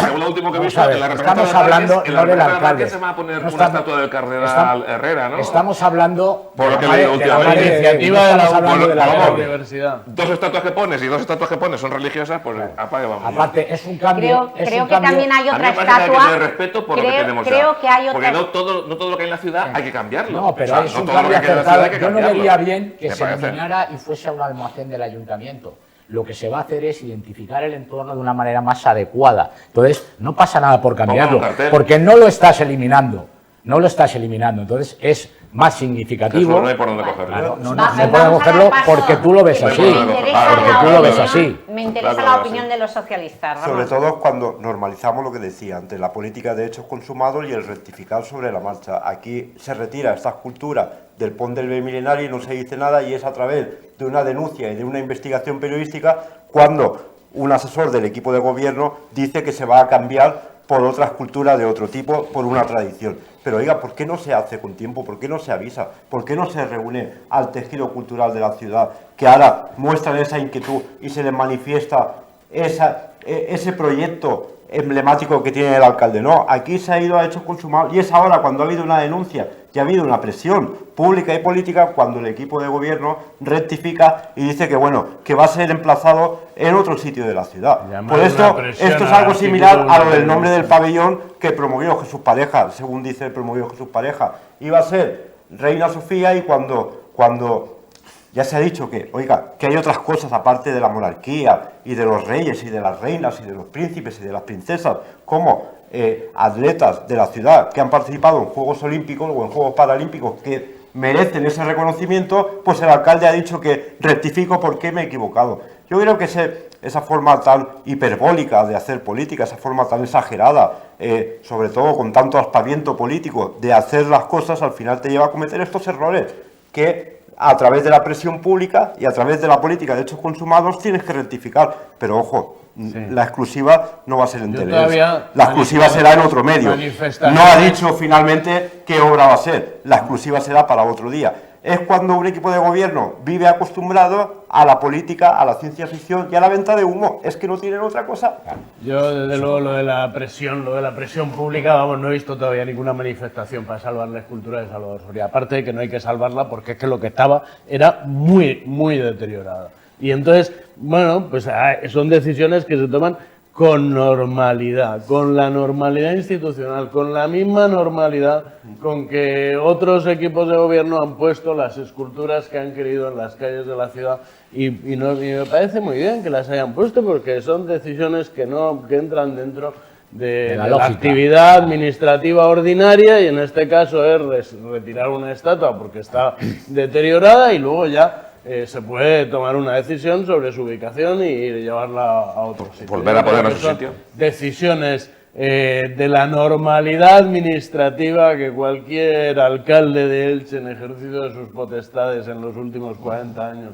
Según lo último que he Vamos visto, a ver, en la estamos hablando no del alcalde. se va a poner No una estamos- estatua del cardenal Herrera, ¿no? Estamos hablando Por lo que de leí la últimamente. madre de iniciativa Dios, de la estamos hablando de la vamos, madre. universidad. Dos estatuas que pones y dos estatuas que pones son religiosas, pues apague, vamos. Aparte, es un cambio. Creo que también hay A mí otra me parece que hay que estatua. tener respeto por lo que tenemos creo ya. que hay Porque otra. no todo lo que hay en la ciudad hay que cambiarlo. No, pero O sea, es no un todo lo cambio que hay en la ciudad acertado. hay que Yo no cambiarlo. vería bien que Me se parece. eliminara y fuese un almacén del ayuntamiento. Lo que se va a hacer es identificar el entorno de una manera más adecuada. Entonces, no pasa nada por cambiarlo, un cartel. porque no lo estás eliminando. No lo estás eliminando. Entonces, es más significativo. Eso no hay por dónde cogerlo. Claro, no Vamos puedo a dar cogerlo paso, porque tú lo ves que así. me interesa Porque la tú lo ves opinión- así. Me interesa Claro, la sí. opinión de los socialistas. Ramón. Sobre todo cuando normalizamos lo que decía antes, la política de hechos consumados y el rectificar sobre la marcha. Aquí se retira esta escultura del Pont del Bé Milenario y no se dice nada, y es a través de una denuncia y de una investigación periodística cuando un asesor del equipo de gobierno dice que se va a cambiar por otra escultura de otro tipo, por una tradición. Pero oiga, ¿por qué no se hace con tiempo? ¿Por qué no se avisa? ¿Por qué no se reúne al tejido cultural de la ciudad, que ahora muestran esa inquietud y se les manifiesta ese proyecto emblemático que tiene el alcalde? No, aquí se ha ido a hechos consumados y es ahora cuando ha habido una denuncia y ha habido una presión pública y política cuando el equipo de gobierno rectifica y dice que bueno, que va a ser emplazado en otro sitio de la ciudad. Llamar Por una esto, presión esto es al algo artículo similar a lo de del nombre del denuncia. pabellón que promovió Jesús Pareja, según dice promovió Jesús Pareja. Iba a ser Reina Sofía y cuando ya se ha dicho que, oiga, que hay otras cosas aparte de la monarquía y de los reyes y de las reinas y de los príncipes y de las princesas, como atletas de la ciudad que han participado en Juegos Olímpicos o en Juegos Paralímpicos que merecen ese reconocimiento, pues el alcalde ha dicho que rectifico porque me he equivocado. Yo creo que esa forma tan hiperbólica de hacer política, esa forma tan exagerada, sobre todo con tanto aspaviento político de hacer las cosas, al final te lleva a cometer estos errores que a través de la presión pública y a través de la política de hechos consumados tienes que rectificar. Pero ojo, la exclusiva no va a ser en Teleelch, la exclusiva será en otro medio. No ha dicho finalmente qué obra va a ser, la exclusiva será para otro día. Es cuando un equipo de gobierno vive acostumbrado a la política, a la ciencia ficción y a la venta de humo. Es que no tienen otra cosa. Yo, desde luego, lo de la presión pública, vamos, no he visto todavía ninguna manifestación para salvar la escultura de Salvador Soria. Aparte de que no hay que salvarla porque es que lo que estaba era muy, muy deteriorada. Y entonces, bueno, pues son decisiones que se toman con normalidad, con la normalidad institucional, con la misma normalidad con que otros equipos de gobierno han puesto las esculturas que han querido en las calles de la ciudad y me parece muy bien que las hayan puesto porque son decisiones que entran dentro de la actividad administrativa ordinaria y en este caso es retirar una estatua porque está deteriorada y luego ya se puede tomar una decisión sobre su ubicación y llevarla a otro sitio. Volver a ponerla en su sitio. Decisiones de la normalidad administrativa que cualquier alcalde de Elche en ejercicio de sus potestades en los últimos 40 años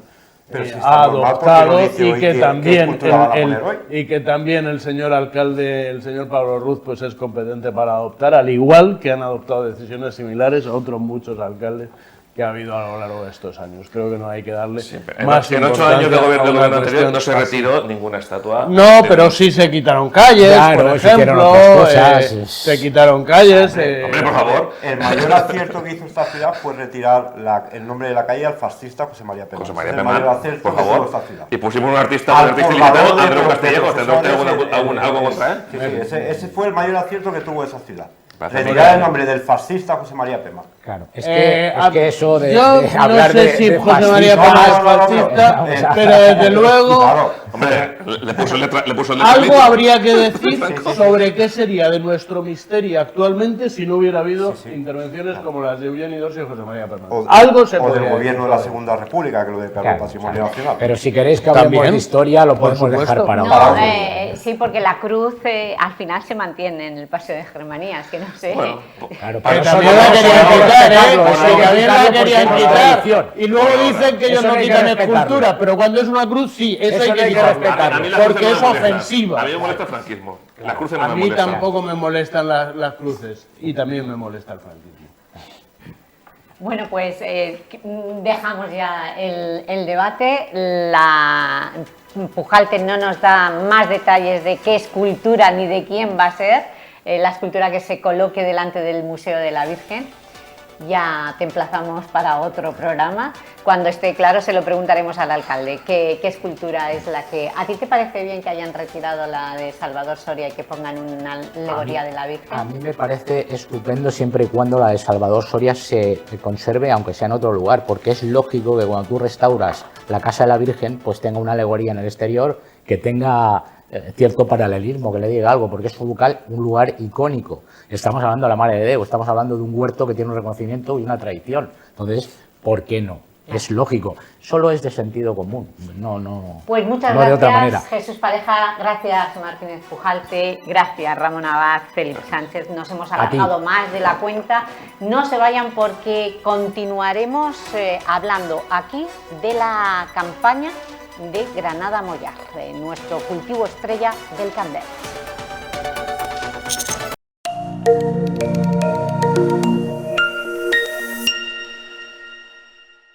ha adoptado y que también el señor alcalde, el señor Pablo Ruz, pues es competente para adoptar, al igual que han adoptado decisiones similares a otros muchos alcaldes que ha habido a lo largo de estos años. Creo que no hay que darle más en 8 años de gobierno anterior no se retiró ninguna estatua. No, pero sí se quitaron calles, por ejemplo, se quitaron calles. Hombre, por favor. El mayor acierto que hizo esta ciudad fue retirar el nombre de la calle al fascista José María Pemán. José María Pemán, por favor. Y pusimos un artista invitado, Andreu Castillejo. ¿Tendrá usted algo contra él? Sí, ese fue el mayor acierto que tuvo esa ciudad. Retirar el nombre del fascista José María Pemán. Claro, es que eso de hablar de fascismo. Yo no sé si José María Pemán es fascista, pero desde luego. Claro. Hombre, le puso letra. Algo habría que decir sobre qué sería de nuestro misterio actualmente si no hubiera habido intervenciones como las de Eugeni Dosi y José María Pemán. Algo se podría del gobierno de la Segunda República, que lo declaró patrimonio nacional. Pero si queréis que hablemos de historia, lo podemos dejar para ahora. Sí, porque la cruz al final se mantiene en el Paseo de Germanías, que no sé. Bueno, claro, pero también la querían quitar, y luego dicen que ellos no quitan esculturas, pero cuando es una cruz, sí, eso hay que respetarlo, porque es ofensiva. A mí me molesta el franquismo. Las cruces no me molestan. A mí tampoco me molestan las cruces, y también me molesta el franquismo. Bueno, pues dejamos ya el debate. La Pujalte no nos da más detalles de qué escultura ni de quién va a ser la escultura que se coloque delante del Museo de la Virgen. Ya te emplazamos para otro programa. Cuando esté claro se lo preguntaremos al alcalde. ¿Qué escultura es la que... ¿A ti te parece bien que hayan retirado la de Salvador Soria y que pongan una alegoría de la Virgen? A mí me parece estupendo siempre y cuando la de Salvador Soria se conserve, aunque sea en otro lugar, porque es lógico que cuando tú restauras la Casa de la Virgen, pues tenga una alegoría en el exterior, que tenga cierto paralelismo, que le diga algo, porque es un lugar icónico. Estamos hablando de la Madre de Déu, estamos hablando de un huerto que tiene un reconocimiento y una tradición. Entonces, ¿por qué no? Es lógico, solo es de sentido común, no. Pues muchas no gracias, de otra manera. Jesús Pareja, gracias Martínez Pujalte, gracias Ramón Abad, Felipe Sánchez, nos hemos alargado más de la cuenta. No se vayan porque continuaremos hablando aquí de la campaña de Granada Mollar, nuestro cultivo estrella del Candel.